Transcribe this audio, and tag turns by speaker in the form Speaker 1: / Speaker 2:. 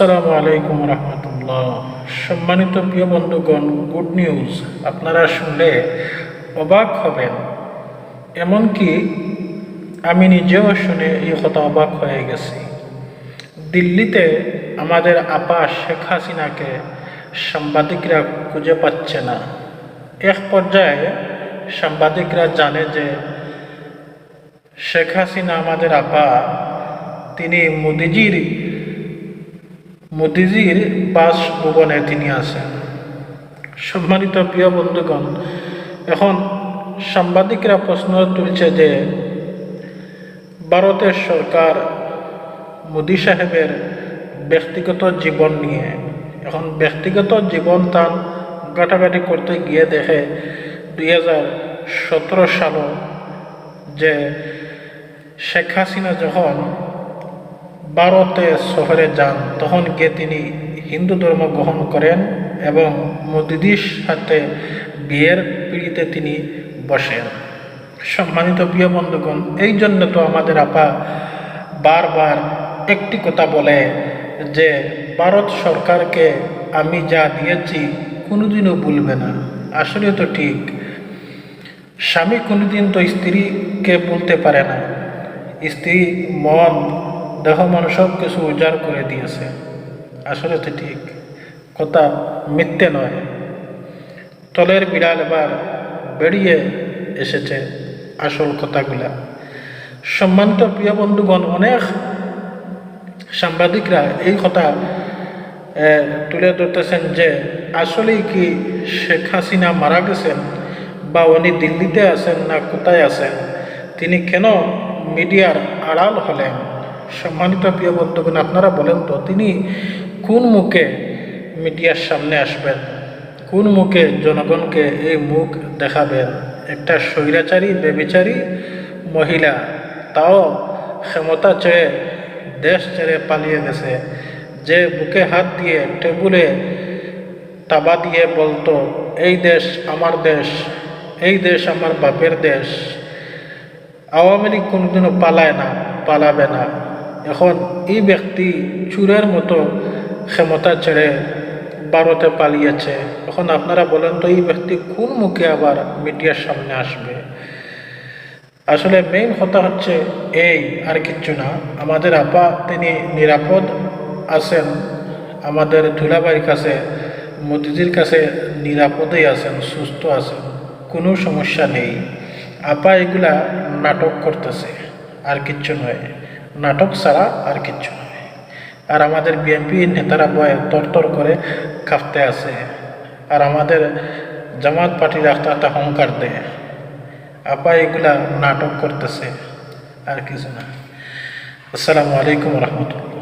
Speaker 1: আসসালামু আলাইকুম রহমতুল্লাহ। সম্মানিত প্রিয় বন্ধুগণ, গুড নিউজ আপনারা শুনলে অবাক হবেন। এমনকি আমি নিজেও শুনে এই কথা অবাক হয়ে গেছি। দিল্লিতে আমাদের আপা শেখ হাসিনাকে সাংবাদিকরা খুঁজে পাচ্ছে না। এক পর্যায়ে সাংবাদিকরা জানে যে শেখ হাসিনা আমাদের আপা তিনি মোদিজির বাসভবনে তিনি আছেন। সম্মানিত প্রিয় বন্ধুগণ, এখন সাংবাদিকরা প্রশ্ন তুলছে যে ভারতের সরকার মোদি সাহেবের ব্যক্তিগত জীবন নিয়ে, এখন ব্যক্তিগত জীবন তার ঘাটাঘাটি করতে গিয়ে দেখে 2017 সালে যে শেখ হাসিনা যখন ভারতে শহরে যান তখন গিয়ে তিনি হিন্দু ধর্ম গ্রহণ করেন এবং মোদিজির সাথে বিয়ের পিড়িতে তিনি বসেন। সম্মানিত প্রিয় বন্ধুগণ, এই জন্য তো আমাদের আপা বারবার একটি কথা বলে যে ভারত সরকারকে আমি যা দিয়েছি কোনোদিনও ভুলবে না। আসলে তো ঠিক, স্বামী কোনোদিন তো স্ত্রীকে বলতে পারে না। স্ত্রী মন দেহ মন সব কিছু উজাড় করে দিয়েছে। আসলে তো ঠিক, কথা মিথ্যে নয়। তলের বিড়াল এবার বেরিয়ে এসেছে আসল কথাগুলা। সম্মানিত প্রিয় বন্ধুগণ, অনেক সাংবাদিকরা এই কথা তুলে ধরতেছেন যে আসলেই কি শেখ হাসিনা মারা গেছেন বা উনি দিল্লিতে আছেন না কোথায় আছেন, তিনি কেন মিডিয়ার আড়াল হলেন। সম্মানিত প্রিয় বন্ধুগণ, আপনারা বলেন তো তিনি কোন মুখে মিডিয়ার সামনে আসবেন, কোন মুখে জনগণকে এই মুখ দেখাবেন। একটা স্বৈরাচারী বেবিচারী মহিলা, তাও ক্ষমতা চেয়ে দেশ ছেড়ে পালিয়ে গেছে, যে বুকে হাত দিয়ে টেবুলে তাবা দিয়ে বলতো এই দেশ আমার দেশ, এই দেশ আমার বাপের দেশ। আওয়ামী লীগ কোনোদিনও পালায় না, পালাবে না। এখন এই ব্যক্তি চুরের মতো ক্ষমতা ছেড়ে ভারতে পালিয়েছে। এখন আপনারা বলেন তো এই ব্যক্তি কোন মুখে আবার মিডিয়ার সামনে আসবে। আসলে মেইন কথা হচ্ছে এই, আর কিচ্ছু না। আমাদের আপা তিনি নিরাপদ আছেন, আমাদের ধুলাবাড়ির কাছে মোদিজির কাছে নিরাপদেই আছেন, সুস্থ আছেন, কোনো সমস্যা নেই। আপা এগুলা নাটক করতেছে, আর কিচ্ছু নয়। নাটক ছাড়া আর কিচ্ছু নয়। আর আমাদের বিএনপি নেতারা বয়ে তরতর করে কাঁপতে আছে, আর আমাদের জামাত পার্টির রাস্তাটা হুঙ্কার দেয়। আপা এগুলা নাটক করতেছে, আর কিছু না। আসসালামু আলাইকুম রহমতুল্লাহ।